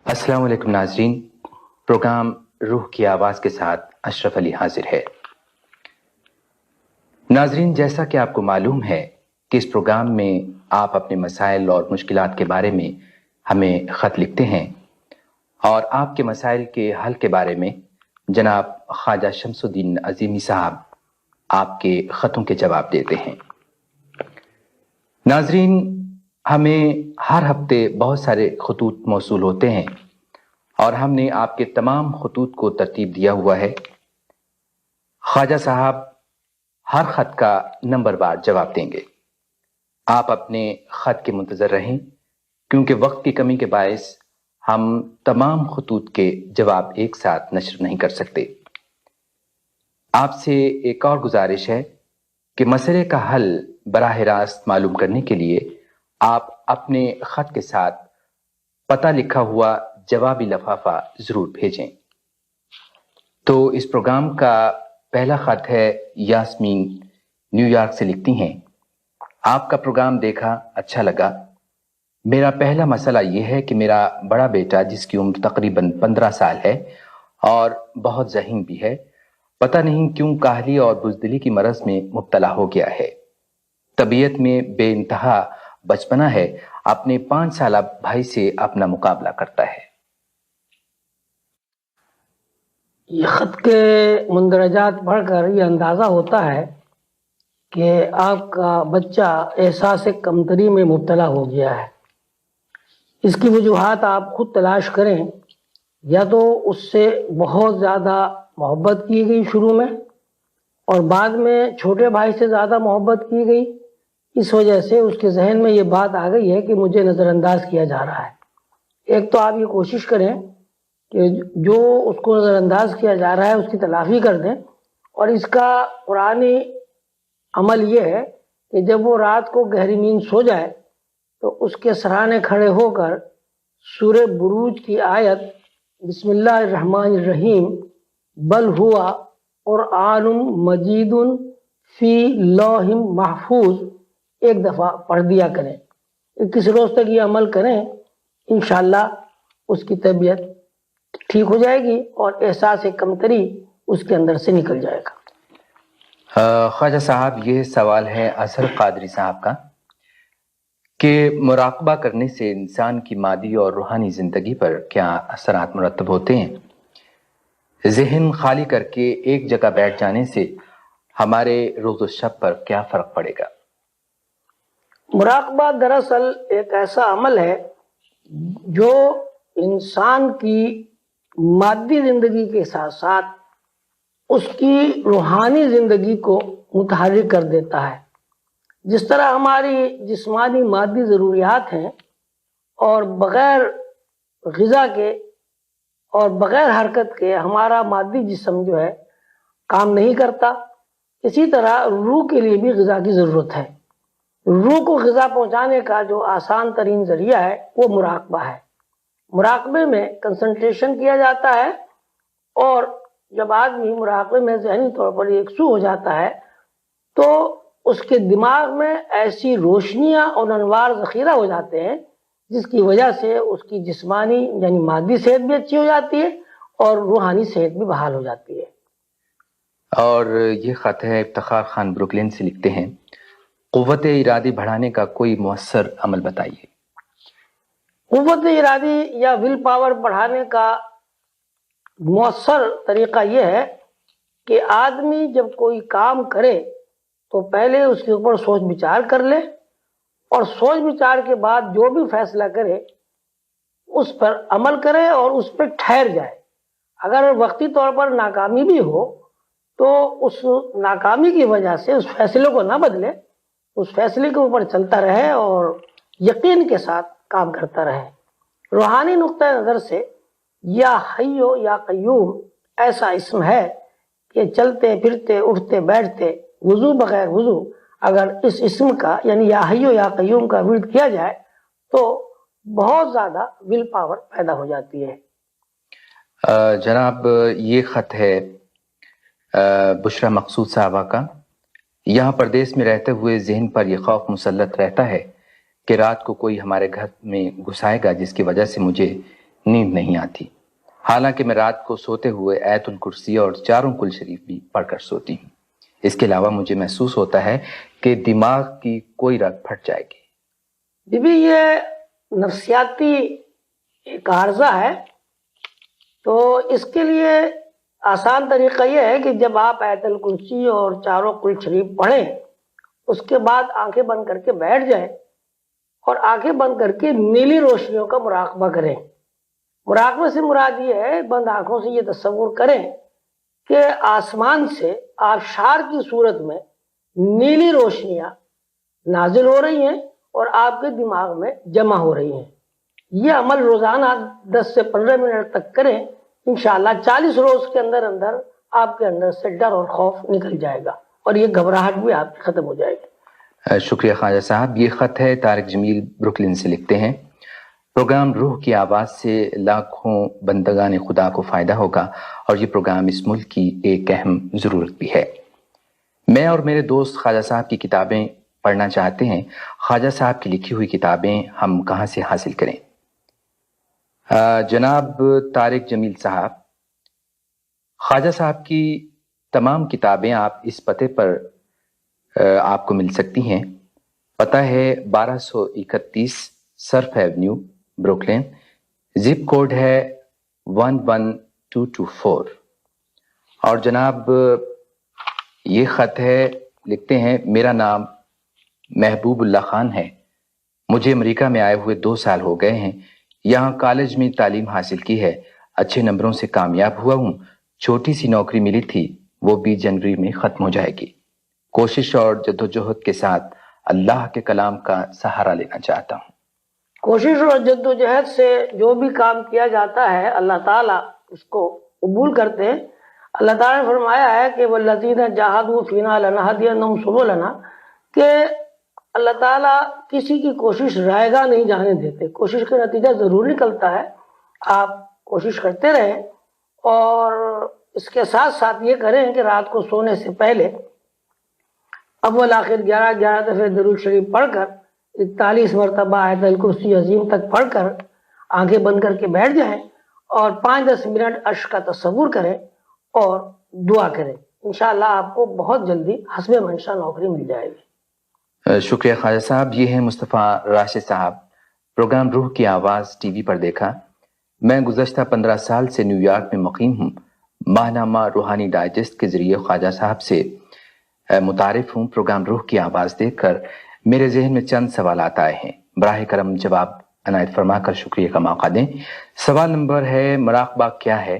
السلام علیکم ناظرین، پروگرام روح کی آواز کے ساتھ اشرف علی حاضر ہے۔ ناظرین، جیسا کہ آپ کو معلوم ہے کہ اس پروگرام میں آپ اپنے مسائل اور مشکلات کے بارے میں ہمیں خط لکھتے ہیں اور آپ کے مسائل کے حل کے بارے میں جناب خواجہ شمس الدین عظیمی صاحب آپ کے خطوں کے جواب دیتے ہیں۔ ناظرین، ہمیں ہر ہفتے بہت سارے خطوط موصول ہوتے ہیں اور ہم نے آپ کے تمام خطوط کو ترتیب دیا ہوا ہے۔ خواجہ صاحب ہر خط کا نمبر وار جواب دیں گے۔ آپ اپنے خط کے منتظر رہیں کیونکہ وقت کی کمی کے باعث ہم تمام خطوط کے جواب ایک ساتھ نشر نہیں کر سکتے۔ آپ سے ایک اور گزارش ہے کہ مسئلے کا حل براہ راست معلوم کرنے کے لیے آپ اپنے خط کے ساتھ پتہ لکھا ہوا جوابی لفافہ ضرور بھیجیں۔ تو اس پروگرام کا پہلا خط ہے یاسمین نیو یارک سے لکھتی ہیں، آپ کا پروگرام دیکھا، اچھا لگا۔ میرا پہلا مسئلہ یہ ہے کہ میرا بڑا بیٹا جس کی عمر تقریباً 15 سال ہے اور بہت ذہین بھی ہے، پتہ نہیں کیوں کاہلی اور بزدلی کی مرض میں مبتلا ہو گیا ہے۔ طبیعت میں بے انتہا بچپنا ہے، اپنے 5 سالہ بھائی سے اپنا مقابلہ کرتا ہے۔ یہ خط کے مندرجات پڑھ کر یہ اندازہ ہوتا ہے کہ آپ کا بچہ احساس کمتری میں مبتلا ہو گیا ہے۔ اس کی وجوہات آپ خود تلاش کریں، یا تو اس سے بہت زیادہ محبت کی گئی شروع میں اور بعد میں چھوٹے بھائی سے زیادہ محبت کی گئی، اس وجہ سے اس کے ذہن میں یہ بات آ گئی ہے کہ مجھے نظر انداز کیا جا رہا ہے۔ ایک تو آپ یہ کوشش کریں کہ جو اس کو نظر انداز کیا جا رہا ہے اس کی تلافی کر دیں، اور اس کا قرآنی عمل یہ ہے کہ جب وہ رات کو گہری نیند سو جائے تو اس کے سرانے کھڑے ہو کر سورہ بروج کی آیت بسم اللہ الرحمن الرحیم بل ہوا قرآن مجید فی لوح محفوظ ایک دفعہ پڑھ دیا کریں۔ 21 روز تک یہ عمل کریں، انشاءاللہ اس کی طبیعت ٹھیک ہو جائے گی اور احساس کمتری اس کے اندر سے نکل جائے گا۔ خواجہ صاحب، یہ سوال ہے اظہر قادری صاحب کا کہ مراقبہ کرنے سے انسان کی مادی اور روحانی زندگی پر کیا اثرات مرتب ہوتے ہیں؟ ذہن خالی کر کے ایک جگہ بیٹھ جانے سے ہمارے روز و شب پر کیا فرق پڑے گا؟ مراقبہ دراصل ایک ایسا عمل ہے جو انسان کی مادی زندگی کے ساتھ ساتھ اس کی روحانی زندگی کو متحرک کر دیتا ہے۔ جس طرح ہماری جسمانی مادی ضروریات ہیں اور بغیر غذا کے اور بغیر حرکت کے ہمارا مادی جسم جو ہے کام نہیں کرتا، اسی طرح روح کے لیے بھی غذا کی ضرورت ہے۔ روح کو غذا پہنچانے کا جو آسان ترین ذریعہ ہے وہ مراقبہ ہے۔ مراقبے میں کنسنٹریشن کیا جاتا ہے، اور جب آدمی مراقبے میں ذہنی طور پر یکسو ہو جاتا ہے تو اس کے دماغ میں ایسی روشنیاں اور انوار ذخیرہ ہو جاتے ہیں جس کی وجہ سے اس کی جسمانی یعنی مادی صحت بھی اچھی ہو جاتی ہے اور روحانی صحت بھی بحال ہو جاتی ہے۔ اور یہ خط ہے افتخار خان بروکلین سے لکھتے ہیں، قوت ارادی بڑھانے کا کوئی مؤثر عمل بتائیے۔ قوت ارادی یا ول پاور بڑھانے کا مؤثر طریقہ یہ ہے کہ آدمی جب کوئی کام کرے تو پہلے اس کے اوپر سوچ بچار کر لے، اور سوچ بچار کے بعد جو بھی فیصلہ کرے اس پر عمل کرے اور اس پہ ٹھہر جائے۔ اگر وقتی طور پر ناکامی بھی ہو تو اس ناکامی کی وجہ سے اس فیصلے کو نہ بدلے، اس فیصلے کے اوپر چلتا رہے اور یقین کے ساتھ کام کرتا رہے۔ روحانی نقطہ نظر سے یا حیو یا قیوم ایسا اسم ہے کہ چلتے پھرتے اٹھتے بیٹھتے وضو بغیر وضو اگر اس اسم کا یعنی یا حیو یا قیوم کا ورد کیا جائے تو بہت زیادہ ول پاور پیدا ہو جاتی ہے۔ جناب، یہ خط ہے بشرا مقصود صاحبہ کا، یہاں پردیس میں رہتے ہوئے ذہن پر یہ خوف مسلط رہتا ہے کہ رات کو کوئی ہمارے گھر میں گھس آئے گا، جس کی وجہ سے مجھے نیند نہیں آتی، حالانکہ میں رات کو سوتے ہوئے آیت الکرسی اور چاروں کل شریف بھی پڑھ کر سوتی ہوں۔ اس کے علاوہ مجھے محسوس ہوتا ہے کہ دماغ کی کوئی رگ پھٹ جائے گی۔ بی بی یہ نفسیاتی ایک عارضہ ہے، تو اس کے لیے آسان طریقہ یہ ہے کہ جب آپ آیت الکرسی اور چاروں کل شریف پڑھیں، اس کے بعد آنکھیں بند کر کے بیٹھ جائیں اور آنکھیں بند کر کے نیلی روشنیوں کا مراقبہ کریں۔ مراقبے سے مراد یہ ہے، بند آنکھوں سے یہ تصور کریں کہ آسمان سے آبشار کی صورت میں نیلی روشنیاں نازل ہو رہی ہیں اور آپ کے دماغ میں جمع ہو رہی ہیں۔ یہ عمل روزانہ 10 سے 15 منٹ تک کریں، انشاءاللہ 40 روز کے اندر اندر آپ کے اندر سے ڈر اور خوف نکل جائے گا اور یہ گھبراہٹ بھی آپ کی ختم ہو جائے گی۔ شکریہ خواجہ صاحب۔ یہ خط ہے طارق جمیل بروکلن سے، لکھتے ہیں پروگرام روح کی آواز سے لاکھوں بندگان خدا کو فائدہ ہوگا اور یہ پروگرام اس ملک کی ایک اہم ضرورت بھی ہے۔ میں اور میرے دوست خواجہ صاحب کی کتابیں پڑھنا چاہتے ہیں، خواجہ صاحب کی لکھی ہوئی کتابیں ہم کہاں سے حاصل کریں؟ جناب طارق جمیل صاحب، خواجہ صاحب کی تمام کتابیں آپ اس پتے پر آپ کو مل سکتی ہیں۔ پتہ ہے 1231 surf avenue, Brooklyn, zip code ہے 11224۔ اور جناب یہ خط ہے، لکھتے ہیں میرا نام محبوب اللہ خان ہے، مجھے امریکہ میں آئے ہوئے 2 سال ہو گئے ہیں، یہاں کالج میں تعلیم حاصل کی ہے، اچھے نمبروں سے کامیاب ہوا ہوں، چھوٹی سی نوکری ملی تھی، وہ 20 جنوری میں ختم ہو جائے گی۔ کوشش اور جدوجہد کے ساتھ اللہ کے کلام کا سہارا لینا چاہتا ہوں۔ کوشش اور جدوجہد سے جو بھی کام کیا جاتا ہے اللہ تعالیٰ اس کو قبول کرتے ہیں۔ اللہ تعالیٰ نے فرمایا ہے کہ والذین جاہدوا فینا لنہدینہم سبلنا، کہ اللہ تعالیٰ کسی کی کوشش رائے گاہ نہیں جانے دیتے، کوشش کا نتیجہ ضرور نکلتا ہے۔ آپ کوشش کرتے رہیں اور اس کے ساتھ ساتھ یہ کریں کہ رات کو سونے سے پہلے اول آخر 11 دفعہ درود شریف پڑھ کر 41 مرتبہ آیت الکرسی عظیم تک پڑھ کر آنکھیں بند کر کے بیٹھ جائیں اور 5-10 منٹ عشق کا تصور کریں اور دعا کریں، انشاءاللہ آپ کو بہت جلدی حسب منشا نوکری مل جائے گی۔ شکریہ خواجہ صاحب۔ یہ ہے مصطفیٰ راشد صاحب، پروگرام روح کی آواز ٹی وی پر دیکھا۔ میں گزشتہ 15 سال سے نیو یارک میں مقیم ہوں، ماہنامہ روحانی ڈائجسٹ کے ذریعے خواجہ صاحب سے متعارف ہوں۔ پروگرام روح کی آواز دیکھ کر میرے ذہن میں چند سوالات آئے ہیں، براہ کرم جواب عنایت فرما کر شکریہ کا موقع دیں۔ سوال نمبر ہے، مراقبہ کیا ہے،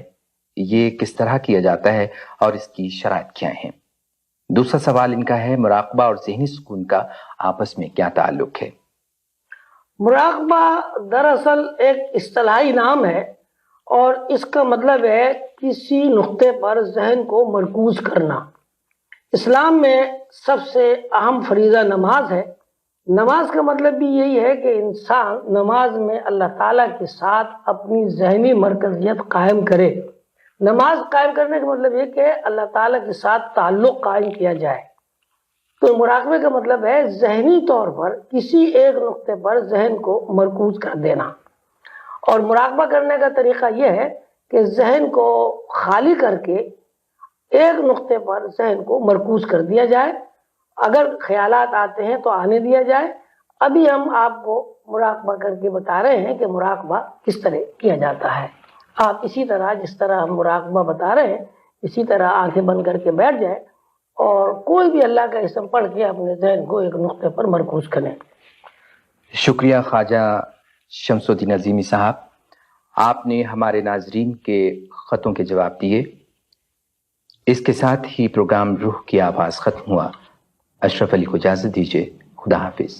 یہ کس طرح کیا جاتا ہے اور اس کی شرائط کیا ہیں؟ دوسرا سوال ان کا ہے، مراقبہ اور ذہنی سکون کا آپس میں کیا تعلق ہے؟ مراقبہ دراصل ایک اصطلاحی نام ہے اور اس کا مطلب ہے کسی نقطے پر ذہن کو مرکوز کرنا۔ اسلام میں سب سے اہم فریضہ نماز ہے۔ نماز کا مطلب بھی یہی ہے کہ انسان نماز میں اللہ تعالیٰ کے ساتھ اپنی ذہنی مرکزیت قائم کرے۔ نماز قائم کرنے کا مطلب یہ کہ اللہ تعالیٰ کے ساتھ تعلق قائم کیا جائے۔ تو مراقبے کا مطلب ہے ذہنی طور پر کسی ایک نقطے پر ذہن کو مرکوز کر دینا۔ اور مراقبہ کرنے کا طریقہ یہ ہے کہ ذہن کو خالی کر کے ایک نقطے پر ذہن کو مرکوز کر دیا جائے، اگر خیالات آتے ہیں تو آنے دیا جائے۔ ابھی ہم آپ کو مراقبہ کر کے بتا رہے ہیں کہ مراقبہ کس طرح کیا جاتا ہے۔ آپ اسی طرح جس طرح ہم مراقبہ بتا رہے ہیں اسی طرح آنکھیں بند کر کے بیٹھ جائیں اور کوئی بھی اللہ کا اسم پڑھ کے اپنے ذہن کو ایک نقطے پر مرکوز کریں۔ شکریہ خواجہ شمس الدین عظیمی صاحب، آپ نے ہمارے ناظرین کے خطوں کے جواب دیے۔ اس کے ساتھ ہی پروگرام روح کی آواز ختم ہوا۔ اشرف علی کو اجازت دیجیے، خدا حافظ۔